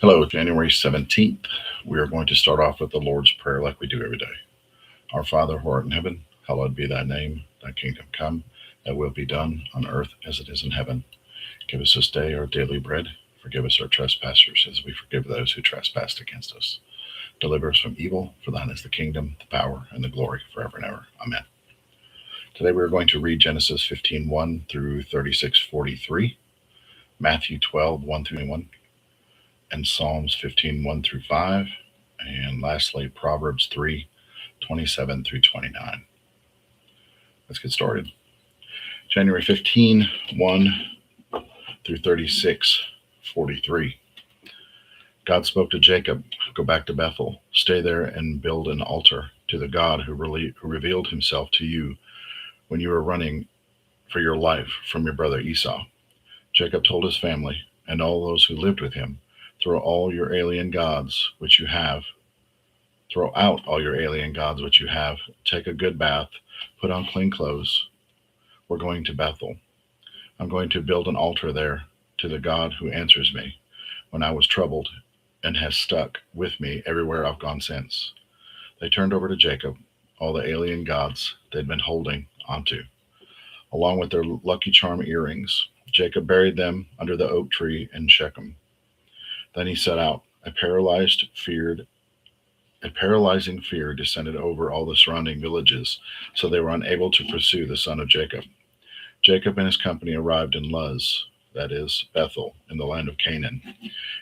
Hello, January 17th. We are going to start off with the Lord's Prayer like we do every day. Our Father who art in heaven, hallowed be thy name. Thy kingdom come, thy will be done on earth as it is in heaven. Give us this day our daily bread. Forgive us our trespasses as we forgive those who trespass against us. Deliver us from evil, for thine is the kingdom, the power, and the glory forever and ever. Amen. Today we are going to read Genesis 15:1 through 36:43, Matthew 12:1 through 21, and Psalms 15:1 through 5, and lastly Proverbs 3:27 through 29. Let's get started. January 15:1 through 36:43. God spoke to Jacob, "Go back to Bethel, stay there and build an altar to the God who revealed himself to you when you were running for your life from your brother Esau." Jacob told his family and all those who lived with him, Throw out all your alien gods which you have. Take a good bath, put on clean clothes. We're going to Bethel. I'm going to build an altar there to the God who answers me when I was troubled and has stuck with me everywhere I've gone since. They turned over to Jacob all the alien gods they'd been holding onto, along with their Lucky Charm earrings. Jacob buried them under the oak tree in Shechem. Then he set out. A paralyzing fear descended over all the surrounding villages, so they were unable to pursue the son of Jacob. Jacob and his company arrived in Luz, that is, Bethel, in the land of Canaan.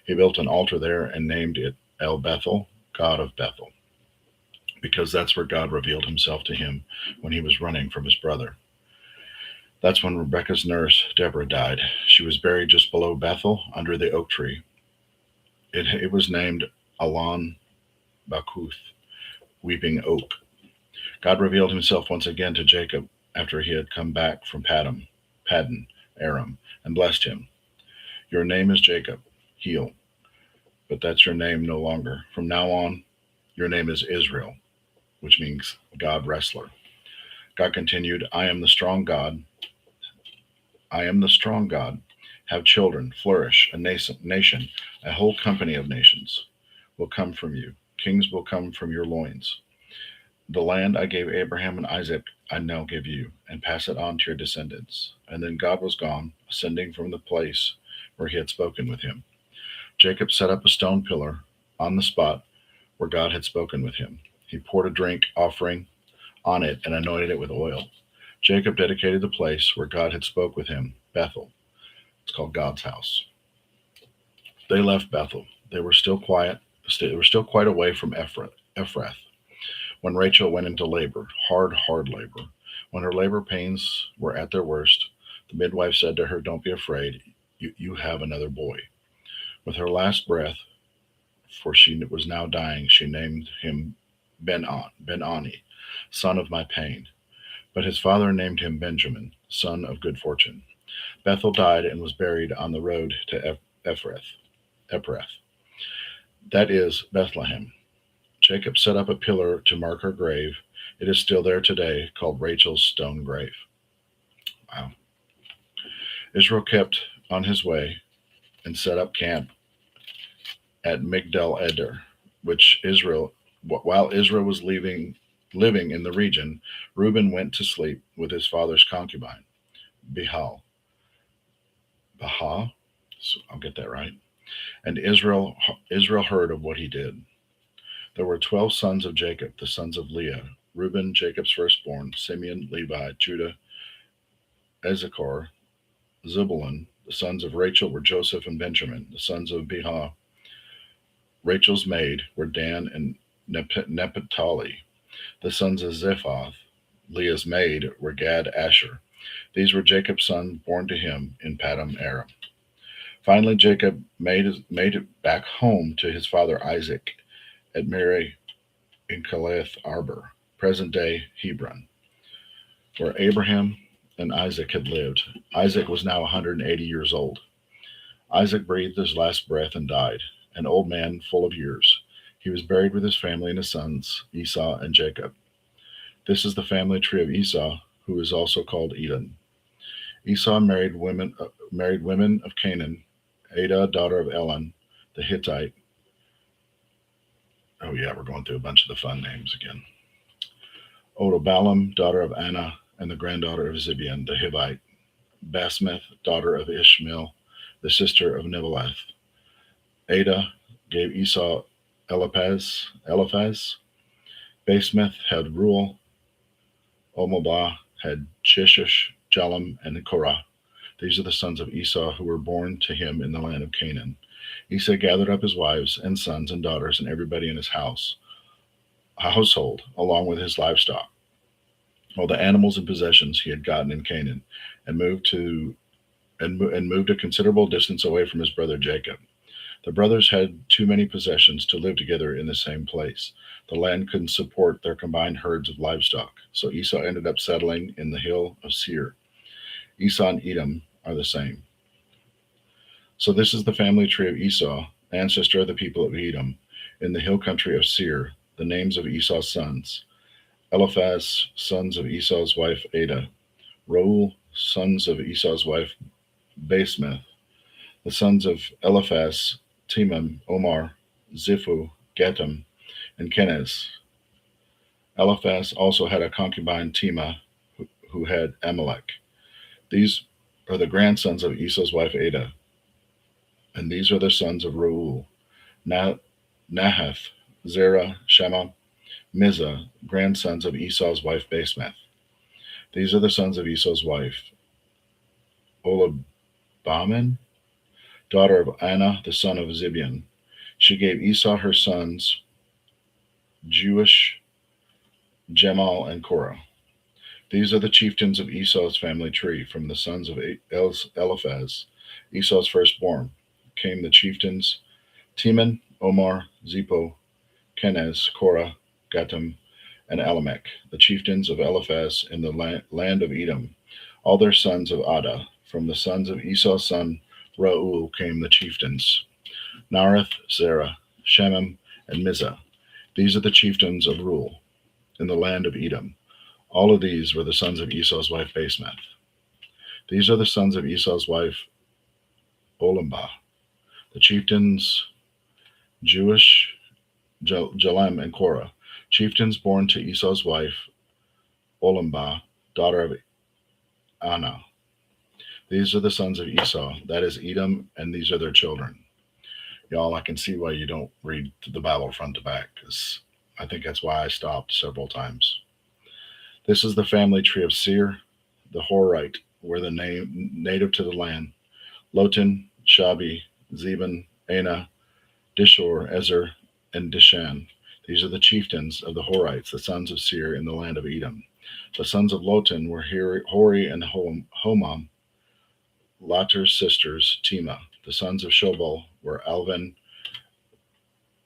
He built an altar there and named it El Bethel, God of Bethel, because that's where God revealed himself to him when he was running from his brother. That's when Rebekah's nurse, Deborah, died. She was buried just below Bethel under the oak tree. It was named Alon Bakuth, weeping oak. God revealed himself once again to Jacob after he had come back from Paddan Aram, and blessed him. Your name is Jacob, heel, but that's your name no longer. From now on, your name is Israel, which means God wrestler. God continued, I am the strong God. Have children, flourish. A nation, a whole company of nations will come from you. Kings will come from your loins. The land I gave Abraham and Isaac, I now give you, and pass it on to your descendants. And then God was gone, ascending from the place where he had spoken with him. Jacob set up a stone pillar on the spot where God had spoken with him. He poured a drink offering on it and anointed it with oil. Jacob dedicated the place where God had spoke with him, Bethel. It's called God's house. They left Bethel. They were still quite away from Ephrath, when Rachel went into labor, hard labor. When her labor pains were at their worst, the midwife said to her, Don't be afraid, you have another boy. With her last breath, for she was now dying, she named him Ben-Ani, son of my pain. But his father named him Benjamin, son of good fortune. Bethel died and was buried on the road to Ephrath, that is, Bethlehem. Jacob set up a pillar to mark her grave. It is still there today, called Rachel's stone grave. Wow. Israel kept on his way and set up camp at Migdal Eder, while Israel was living in the region. Reuben went to sleep with his father's concubine, Baha. So I'll get that right. And Israel heard of what he did. There were 12 sons of Jacob, the sons of Leah: Reuben, Jacob's firstborn; Simeon, Levi, Judah, Issachar, Zebulun. The sons of Rachel were Joseph and Benjamin. The sons of Bilhah, Rachel's maid, were Dan and Naphtali. The sons of Zephath, Leah's maid, were Gad, Asher. These were Jacob's sons born to him in Paddan Aram. Finally, Jacob made it back home to his father Isaac at Mereh in Kiriath Arbor, present-day Hebron, where Abraham and Isaac had lived. Isaac was now 180 years old. Isaac breathed his last breath and died, an old man full of years. He was buried with his family and his sons, Esau and Jacob. This is the family tree of Esau, who is also called Edom. Esau married women of Canaan: Adah, daughter of Elon, the Hittite. Oh, yeah, we're going through a bunch of the fun names again. Otobalam, daughter of Anna, and the granddaughter of Zibeon the Hivite. Basmeth, daughter of Ishmael, the sister of Neballath. Ada gave Esau Eliphaz. Basmeth had Ruel. Omobah had Shishish, Jalam, and Korah. These are the sons of Esau who were born to him in the land of Canaan. Esau gathered up his wives and sons and daughters and everybody in his household, along with his livestock, all the animals and possessions he had gotten in Canaan, and moved a considerable distance away from his brother Jacob. The brothers had too many possessions to live together in the same place. The land couldn't support their combined herds of livestock, so Esau ended up settling in the hill of Seir. Esau and Edom are the same. So this is the family tree of Esau, ancestor of the people of Edom, in the hill country of Seir. The names of Esau's sons: Eliphaz, sons of Esau's wife Ada; Reuel, sons of Esau's wife Basemath; the sons of Eliphaz: Timon, Omar, Ziphu, Gatam, and Kenaz. Eliphaz also had a concubine, Timah, who had Amalek. These are the grandsons of Esau's wife Ada, and these are the sons of Reuel: Nahath, Zerah, Shema, Mizah, grandsons of Esau's wife Basemath. These are the sons of Esau's wife Olabaman, daughter of Anna, the son of Zibeon. She gave Esau her sons Jewish, Jemal, and Korah. These are the chieftains of Esau's family tree. From the sons of Eliphaz, Esau's firstborn, came the chieftains Timon, Omar, Zippo, Kenaz, Korah, Gatam, and Alamech, the chieftains of Eliphaz in the land of Edom, all their sons of Ada. From the sons of Esau's son Reuel came the chieftains Nareth, Zerah, Shemam, and Mizah. These are the chieftains of Reuel in the land of Edom. All of these were the sons of Esau's wife Basemath. These are the sons of Esau's wife Olambah, the chieftains Jewish, Jalem, and Korah, chieftains born to Esau's wife Olambah, daughter of Anna. These are the sons of Esau, that is Edom, and these are their children. Y'all, I can see why you don't read the Bible front to back, because I think that's why I stopped several times. This is the family tree of Seir, the Horite, were the native to the land: Lotan, Shabi, Zebon, Anah, Dishor, Ezer, and Dishan. These are the chieftains of the Horites, the sons of Seir in the land of Edom. The sons of Lotan were Hori and Homam, Later's sisters, Timah. The sons of Shobal were Alvan,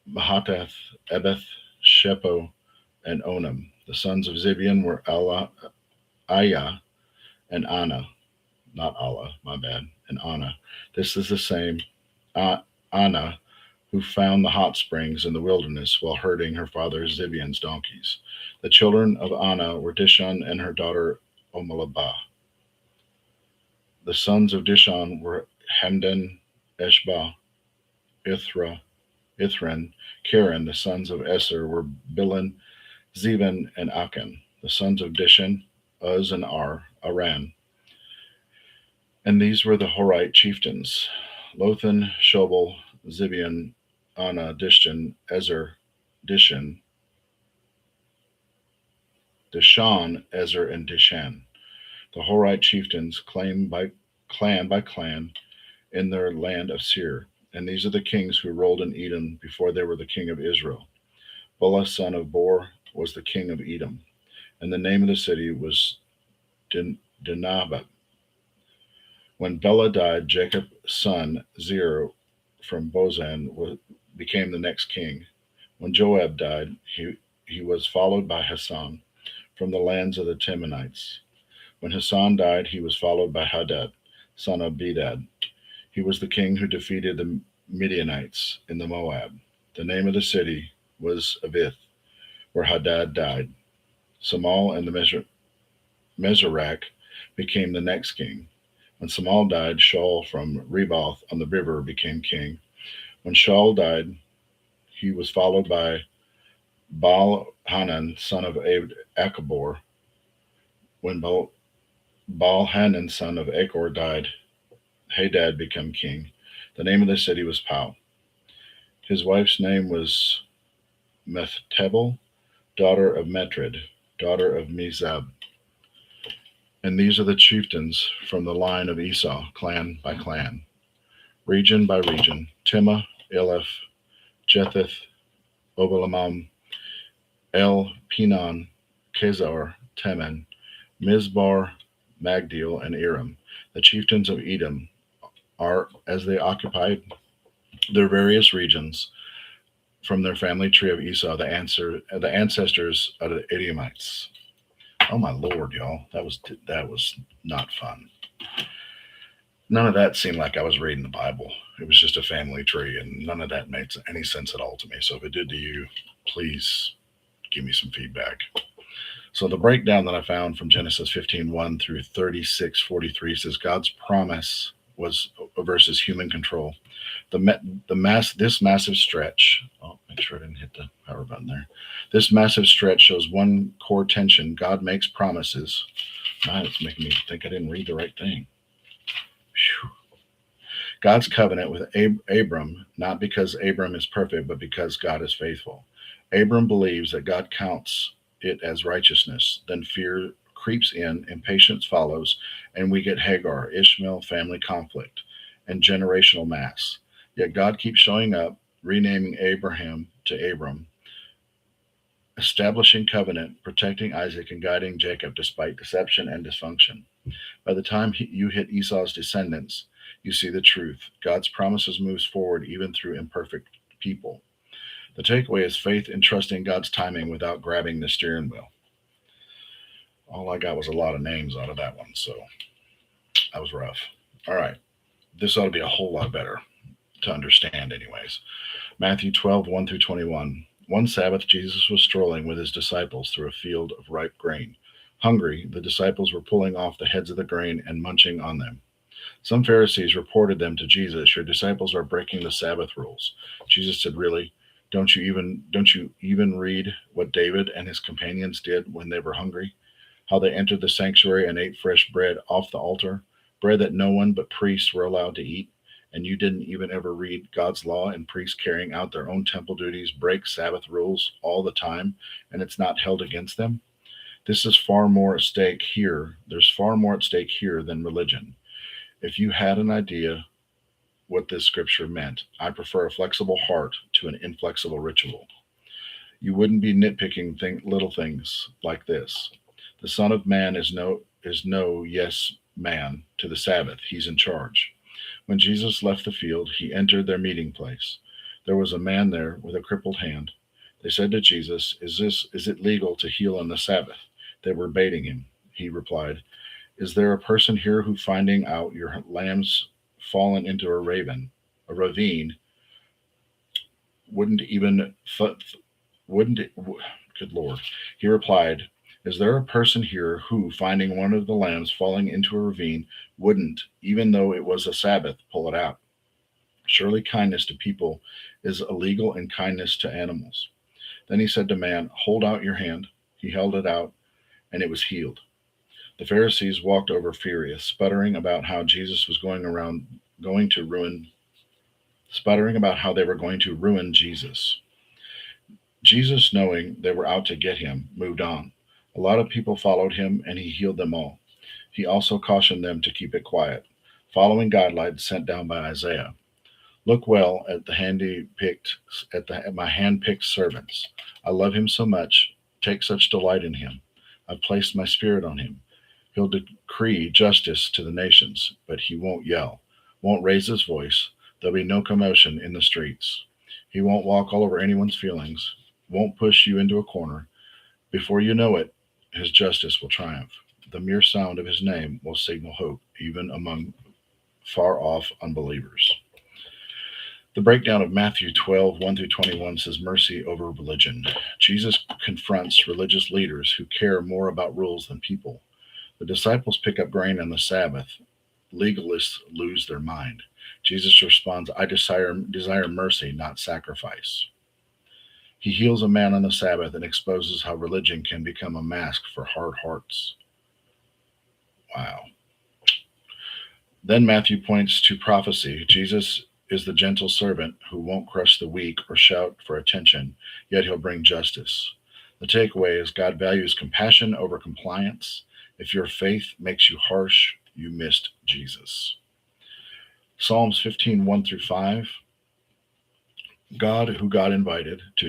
Mahatath, Ebeth, Shepo, and Onam. The sons of Zibeon were Ayah and Anna. Not Allah, my bad, and Anna. This is the same Anna who found the hot springs in the wilderness while herding her father Zibeon's donkeys. The children of Anna were Dishon and her daughter Omalabah. The sons of Dishon were Hamdan, Eshbah, Ithran, Karen. The sons of Eser were Bilhan, Zebon, and Akan. The sons of Dishon, Uz and Aran. And these were the Horite chieftains: Lothan, Shobal, Zibeon, Anna, Dishon, Ezer, Dishan, Ezer, and Dishan. The Horite chieftains claimed by clan in their land of Seir. And these are the kings who ruled in Edom before they were the king of Israel. Bela, son of Bor, was the king of Edom, and the name of the city was Dinabah. When Bela died, Jacob's son Zer from Bozan became the next king. When Joab died, he was followed by Hassan from the lands of the Temanites. When Hassan died, he was followed by Hadad, son of Bedad. He was the king who defeated the Midianites in the Moab. The name of the city was Avith, where Hadad died. Samal and the Mesorak became the next king. When Samal died, Shaul from Reboth on the river became king. When Shaul died, he was followed by Baal-Hanan, son of Achbor. When Baal-Hanan, son of Achor, died, Hadad became king. The name of the city was Pau. His wife's name was Mehtebel, daughter of Metred, daughter of Mizab. And these are the chieftains from the line of Esau, clan by clan, region by region: Timah, Eleph, Jetheth, Obalamam, El Pinon, Kezar, Teman, Mizbar, Magdiel, and Iram. The chieftains of Edom are as they occupied their various regions from their family tree of Esau, the ancestors of the Edomites. Oh my lord, y'all, that was not fun. None of that seemed like I was reading the Bible. It was just a family tree, and none of that made any sense at all to me. So if it did to you, please give me some feedback. So the breakdown that I found from Genesis 15:1 through 36:43 says God's promise was versus human control. This massive stretch. Oh, make sure I didn't hit the power button there. This massive stretch shows one core tension. God makes promises. Man, it's making me think I didn't read the right thing. Whew. God's covenant with Abram, not because Abram is perfect, but because God is faithful. Abram believes that God counts it as righteousness. Then fear creeps in, impatience follows, and we get Hagar, Ishmael, family conflict, and generational mass. Yet God keeps showing up, renaming Abraham to Abram, establishing covenant, protecting Isaac, and guiding Jacob despite deception and dysfunction. By the time you hit Esau's descendants, you see the truth. God's promises moves forward even through imperfect people. The takeaway is faith in trusting God's timing without grabbing the steering wheel. All I got was a lot of names out of that one, so that was rough. All right, this ought to be a whole lot better to understand, anyways. Matthew 12:1 through 21. One Sabbath, Jesus was strolling with his disciples through a field of ripe grain. Hungry, the disciples were pulling off the heads of the grain and munching on them. Some Pharisees reported them to Jesus. Your disciples are breaking the Sabbath rules. Jesus said, really? Don't you even read what David and his companions did when they were hungry? How they entered the sanctuary and ate fresh bread off the altar, bread that no one but priests were allowed to eat. And you didn't even ever read God's law, and priests carrying out their own temple duties break Sabbath rules all the time, and it's not held against them? This is far more at stake here. There's far more at stake here than religion. If you had an idea what this scripture meant, I prefer a flexible heart to an inflexible ritual. You wouldn't be nitpicking little things like this. The Son of Man is no yes man to the Sabbath. He's in charge. When Jesus left the field, he entered their meeting place. There was a man there with a crippled hand. They said to Jesus, is it legal to heal on the Sabbath? They were baiting him. He replied, is there a person here who, finding out your lamb's fallen into a ravine, wouldn't even wouldn't it, good Lord? He replied, is there a person here who, finding one of the lambs falling into a ravine, wouldn't, even though it was a Sabbath, pull it out? Surely kindness to people is illegal, and kindness to animals. Then he said to man, hold out your hand. He held it out, and it was healed. The Pharisees walked over furious, going to ruin, sputtering about how they were going to ruin Jesus. Jesus, knowing they were out to get him, moved on. A lot of people followed him, and he healed them all. He also cautioned them to keep it quiet, following guidelines sent down by Isaiah. Look well at my hand-picked servants. I love him so much. Take such delight in him. I've placed my spirit on him. He'll decree justice to the nations, but he won't yell, won't raise his voice. There'll be no commotion in the streets. He won't walk all over anyone's feelings, won't push you into a corner. Before you know it, his justice will triumph. The mere sound of his name will signal hope, even among far off unbelievers. The breakdown of Matthew 12:1 through 21 says mercy over religion. Jesus confronts religious leaders who care more about rules than people. The disciples pick up grain on the Sabbath. Legalists lose their mind. Jesus responds, I desire mercy, not sacrifice. He heals a man on the Sabbath and exposes how religion can become a mask for hard hearts. Wow. Then Matthew points to prophecy. Jesus is the gentle servant who won't crush the weak or shout for attention, yet he'll bring justice. The takeaway is God values compassion over compliance. If your faith makes you harsh, you missed Jesus. Psalms 15, 1 through 5. God who gets invited to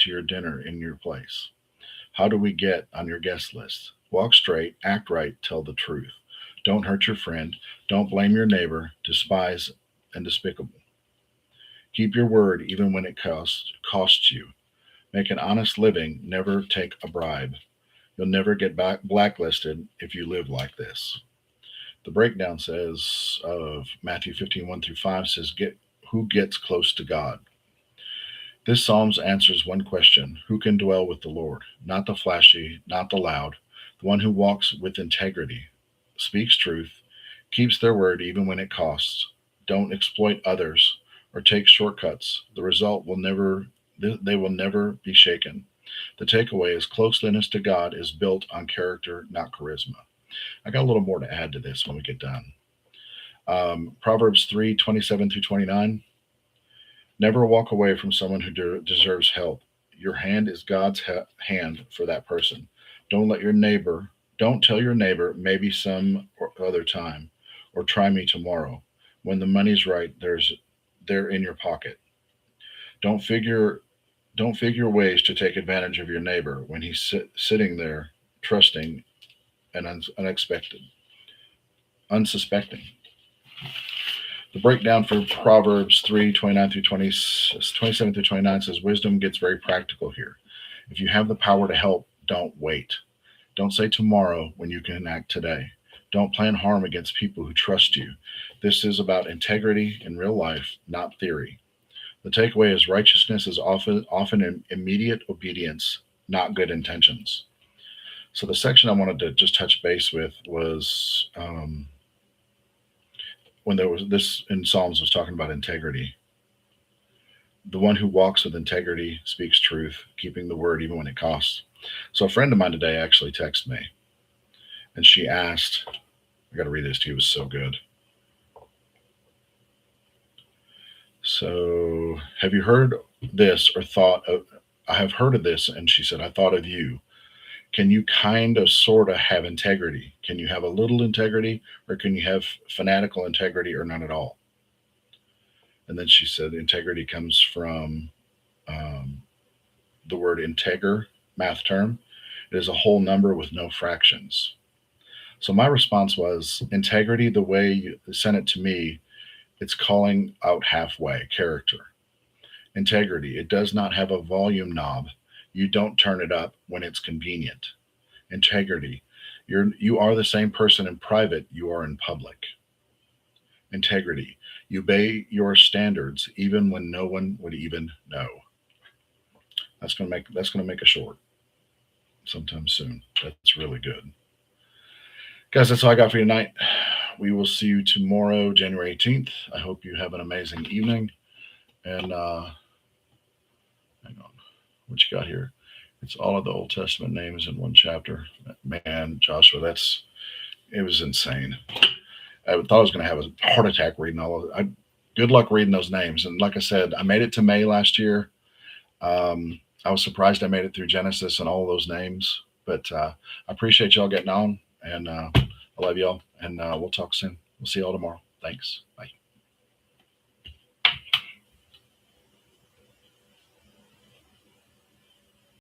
your dinner in your place. How do we get on your guest list? Walk straight, act right, tell the truth. Don't hurt your friend. Don't blame your neighbor, despise and despicable. Keep your word even when it costs you. Make an honest living. Never take a bribe. You'll never get blacklisted if you live like this. The breakdown says of Matthew 15, 1 through 5 says, who gets close to God? This Psalms answers one question: who can dwell with the Lord? Not the flashy, not the loud, the one who walks with integrity, speaks truth, keeps their word even when it costs, don't exploit others or take shortcuts. The result will never they will never be shaken. The takeaway is closeness to God is built on character, not charisma. I got a little more to add to this when we get done. Proverbs 3:27 through 29. Never walk away from someone who deserves help. Your hand is God's hand for that person. Don't let your neighbor, don't tell your neighbor, maybe some or other time, or try me tomorrow. When the money's right, they're in your pocket. Don't figure don't figure ways to take advantage of your neighbor when he's sitting there, trusting and unexpected, unsuspecting. The breakdown for Proverbs 3:29 through 27 through 29 says wisdom gets very practical here. If you have the power to help, don't wait. Don't say tomorrow when you can act today. Don't plan harm against people who trust you. This is about integrity in real life, not theory. The takeaway is righteousness is often an immediate obedience, not good intentions. So the section I wanted to just touch base with was when there was this in Psalms was talking about integrity. The one who walks with integrity speaks truth, keeping the word even when it costs. So a friend of mine today actually texted me, and she asked, I got to read this to you, it was so good. So, have you heard this or thought of, I have heard of this, and she said, I thought of you. Can you kind of sort of have integrity? Can you have a little integrity, or can you have fanatical integrity, or none at all? And then she said, integrity comes from um, the word integer, math term. It is a whole number with no fractions. So my response was integrity, the way you sent it to me, it's calling out halfway character. Integrity, it does not have a volume knob. You don't turn it up when it's convenient. Integrity, you are the same person in private you are in public. Integrity, you obey your standards even when no one would even know. That's gonna make a short sometime soon. That's really good. Guys, that's all I got for you tonight. We will see you tomorrow, January 18th. I hope you have an amazing evening. And hang on, what you got here? It's all of the Old Testament names in one chapter. Man, Joshua, it was insane. I thought I was going to have a heart attack reading all of it. Good luck reading those names. And like I said, I made it to May last year. I was surprised I made it through Genesis and all those names. But I appreciate y'all getting on. And I love y'all. And we'll talk soon. We'll see y'all tomorrow. Thanks. Bye.